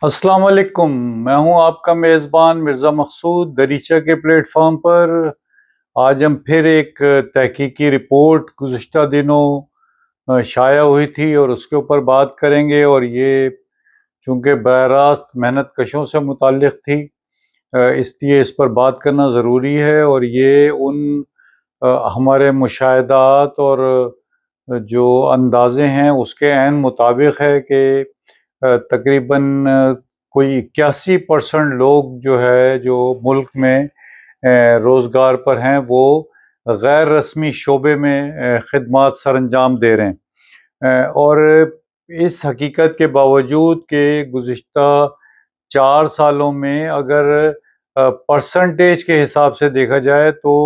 अस्सलाम वालेकुम। मैं हूं आपका मेज़बान मिर्ज़ा मकसूद दरीचा के प्लेटफॉर्म पर। आज हम फिर एक तहकीकी रिपोर्ट गुज़िश्ता दिनों शाया हुई थी और उसके ऊपर बात करेंगे। और ये चूँकि बराह रास्त मेहनत कशों से मुताल्लिक़ थी, इसलिए इस पर बात करना ज़रूरी है। और ये उन हमारे मुशाहिदात और जो अंदाज़े हैं उसके ऐन मुताबिक है कि तकरीबन कोई 81% लोग जो है जो मुल्क में रोज़गार पर हैं वो गैर रस्मी शोबे में खिदमात सर अंजाम दे रहे हैं। और इस हकीकत के बावजूद कि गुज़िश्ता 4 सालों में अगर परसेंटेज के हिसाब से देखा जाए तो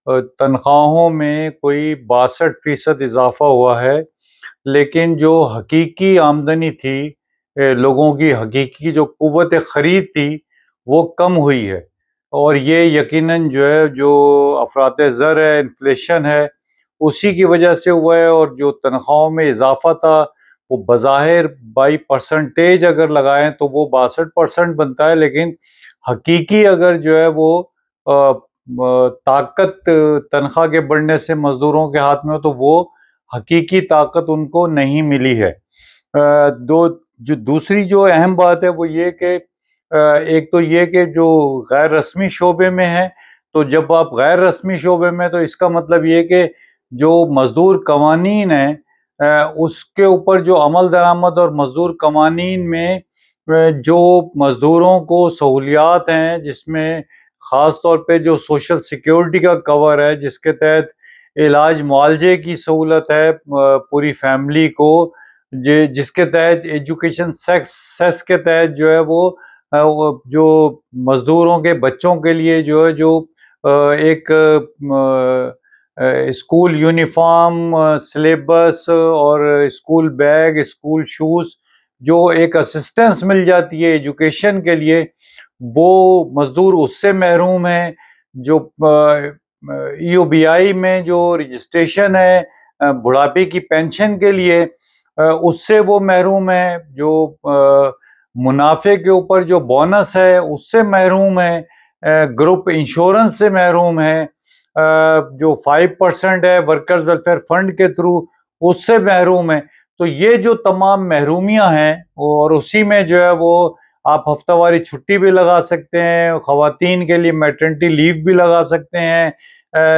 तनख्वाहों में कोई 62% इजाफ़ा हुआ है, लेकिन जो हकीकी आमदनी थी, लोगों की हकीकी जो कुव्वत ख़रीद थी वो कम हुई है। और ये यकीनन जो है जो अफ़रात ज़र है, इन्फ्लेशन है, उसी की वजह से हुआ है। और जो तनख्वाहों में इजाफ़ा था वो बज़ाहिर बाई परसेंटेज अगर लगाएं तो वो 62% बनता है, लेकिन हकीकी अगर जो है वो ताकत तनख्वाह के बढ़ने से मज़दूरों के हाथ में हो तो वो हकीकी ताकत उनको नहीं मिली है। दूसरी जो अहम बात है वो ये कि एक तो ये कि जो गैर रस्मी शोबे में है, तो जब आप गैर रस्मी शोबे में, तो इसका मतलब ये कि जो मज़दूर कवानीन है उसके ऊपर जो अमल दरामद और मज़दूर कवानीन में जो मज़दूरों को सहूलियात हैं, जिसमें ख़ास तौर पे जो सोशल सिक्योरिटी का कवर है, जिसके तहत इलाज मुआलजे की सहूलत है पूरी फैमिली को, जिसके तहत एजुकेशन सेस के तहत जो है वो जो मज़दूरों के बच्चों के लिए जो है जो एक स्कूल यूनिफॉर्म, सिलेबस और स्कूल बैग, स्कूल शूज़, जो एक असिस्टेंस मिल जाती है एजुकेशन के लिए, वो मज़दूर उससे महरूम हैं। जो ईओबीआई में जो रजिस्ट्रेशन है बुढ़ापे की पेंशन के लिए, उससे वो महरूम है। जो मुनाफे के ऊपर जो बोनस है उससे महरूम है। ग्रुप इंश्योरेंस से महरूम है। जो 5% है वर्कर्स वेलफेयर फंड के थ्रू, उससे महरूम है। तो ये जो तमाम महरूमियाँ हैं, और उसी में जो है वो आप हफ्तावारी छुट्टी भी लगा सकते हैं, ख़वातीन के लिए मैटरनिटी लीव भी लगा सकते हैं,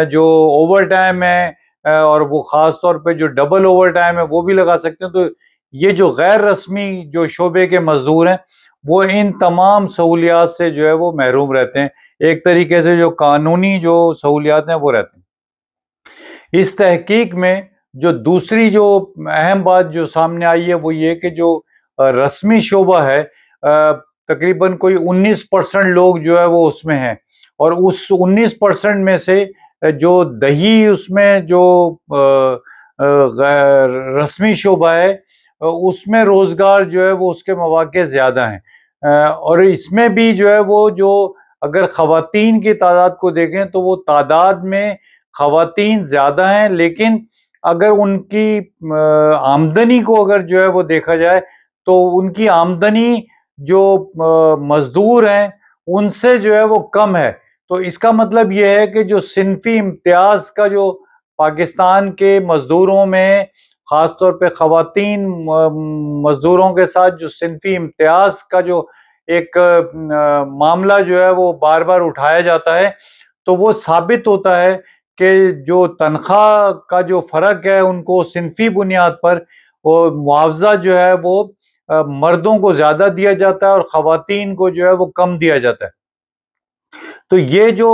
जो ओवर टाइम है और वो ख़ास तौर पे जो डबल ओवर टाइम है वो भी लगा सकते हैं। तो ये जो गैर रस्मी जो शोबे के मज़दूर हैं वो इन तमाम सहूलियात से जो है वो महरूम रहते हैं। एक तरीके से जो कानूनी जो सहूलियात हैं वो रहते हैं। इस तहकीक में जो दूसरी जो अहम बात जो सामने आई है वो ये कि जो रस्मी शोबा है, तकरीबन कोई 19% लोग जो है वो उसमें हैं। और उस 19% में से जो दही उसमें जो गैर रस्मी शोबा है, उसमें रोज़गार जो है वो उसके मौक़े ज़्यादा हैं। और इसमें भी जो है वो जो अगर ख़वातीन की तादाद को देखें तो वो तादाद में ख़वातीन ज़्यादा हैं, लेकिन अगर उनकी आमदनी को अगर जो है वो देखा जाए तो उनकी आमदनी जो मज़दूर हैं उनसे जो है वो कम है। तो इसका मतलब ये है कि जो सिनफ़ी इम्तियाज़ का जो पाकिस्तान के मज़दूरों में, ख़ास तौर पे ख़वातीन मज़दूरों के साथ जो सिनफ़ी इम्तियाज़ का जो एक मामला जो है वो बार बार उठाया जाता है, तो वो साबित होता है कि जो तनख्वाह का जो फ़र्क है उनको सिनफ़ी बुनियाद पर वो मुआवज़ा जो है वो मर्दों को ज़्यादा दिया जाता है और ख़वातीन को जो है वो कम दिया जाता है। तो ये जो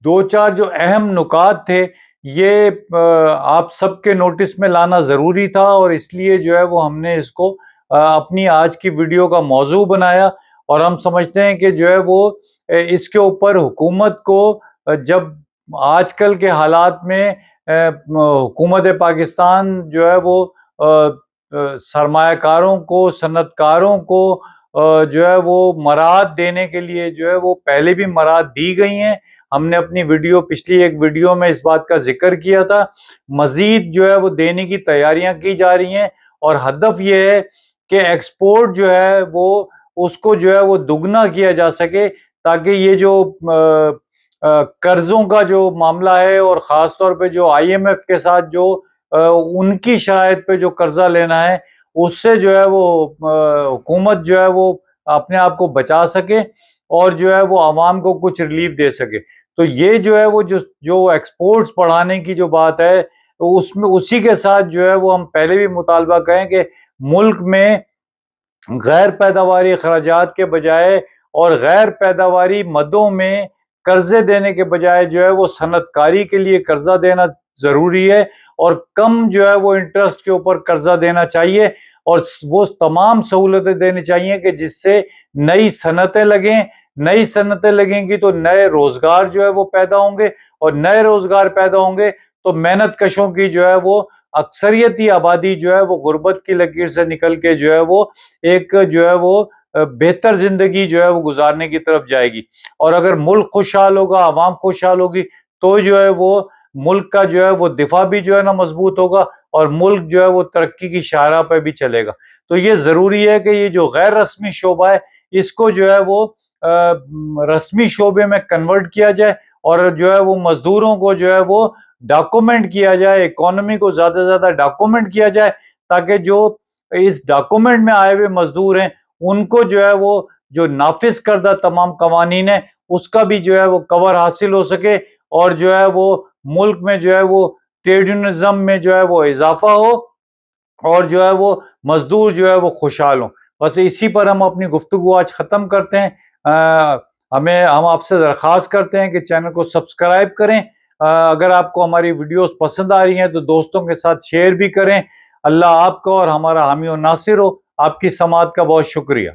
2-4 जो अहम नुकात थे, ये आप सबके नोटिस में लाना ज़रूरी था, और इसलिए जो है वो हमने इसको अपनी आज की वीडियो का मौज़ू बनाया। और हम समझते हैं कि जो है वो इसके ऊपर हुकूमत को जब आजकल के हालात में हुकूमत पाकिस्तान जो है वो सरमायाकारों को, सनतकारों को जो है वो मराहत देने के लिए जो है वो पहले भी मराहत दी गई हैं। हमने अपनी पिछली एक वीडियो में इस बात का जिक्र किया था। मजीद जो है वो देने की तैयारियां की जा रही हैं, और हदफ ये है कि एक्सपोर्ट जो है वो اس کو جو ہے وہ دگنا کیا جا سکے، تاکہ یہ جو قرضوں کا جو معاملہ ہے، اور خاص طور پہ جو IMF کے ساتھ جو ان کی شرائط پہ جو قرضہ لینا ہے، اس سے جو ہے وہ حکومت جو ہے وہ اپنے آپ کو بچا سکے، اور جو ہے وہ عوام کو کچھ ریلیف دے سکے۔ تو یہ جو ہے وہ جو ایکسپورٹس بڑھانے کی جو بات ہے، اس میں اسی کے ساتھ جو ہے وہ ہم پہلے بھی مطالبہ کریں کہ ملک میں غیر پیداواری اخراجات کے بجائے اور غیر پیداواری مدوں میں قرضے دینے کے بجائے جو ہے وہ صنعت کاری کے لیے قرضہ دینا ضروری ہے، اور کم جو ہے وہ انٹرسٹ کے اوپر قرضہ دینا چاہیے، اور وہ تمام سہولتیں دینی چاہیے کہ جس سے نئی صنعتیں لگیں گی تو نئے روزگار جو ہے وہ پیدا ہوں گے، اور نئے روزگار پیدا ہوں گے تو محنت کشوں کی جو ہے وہ اکثریتی آبادی جو ہے وہ غربت کی لکیر سے نکل کے جو ہے وہ ایک جو ہے وہ بہتر زندگی جو ہے وہ گزارنے کی طرف جائے گی۔ اور اگر ملک خوشحال ہوگا، عوام خوشحال ہوگی، تو جو ہے وہ ملک کا جو ہے وہ دفاع بھی جو ہے نا مضبوط ہوگا، اور ملک جو ہے وہ ترقی کی شاہراہ پہ بھی چلے گا۔ تو یہ ضروری ہے کہ یہ جو غیر رسمی شعبہ ہے، اس کو جو ہے وہ رسمی شعبے میں کنورٹ کیا جائے، اور جو ہے وہ مزدوروں کو جو ہے وہ ڈاکومنٹ کیا جائے، اکانومی کو زیادہ سے زیادہ ڈاکومنٹ کیا جائے، تاکہ جو اس ڈاکومنٹ میں آئے ہوئے مزدور ہیں، ان کو جو ہے وہ جو نافذ کردہ تمام قوانین ہیں، اس کا بھی جو ہے وہ کور حاصل ہو سکے، اور جو ہے وہ ملک میں جو ہے وہ ٹریڈ یونینزم میں جو ہے وہ اضافہ ہو، اور جو ہے وہ مزدور جو ہے وہ خوشحال ہوں۔ بس اسی پر ہم اپنی گفتگو آج ختم کرتے ہیں۔ ہم آپ سے درخواست کرتے ہیں کہ چینل کو سبسکرائب کریں، اگر آپ کو ہماری ویڈیوز پسند آ رہی ہیں تو دوستوں کے ساتھ شیئر بھی کریں۔ اللہ آپ کا اور ہمارا حامی و ناصر ہو۔ آپ کی سماعت کا بہت شکریہ۔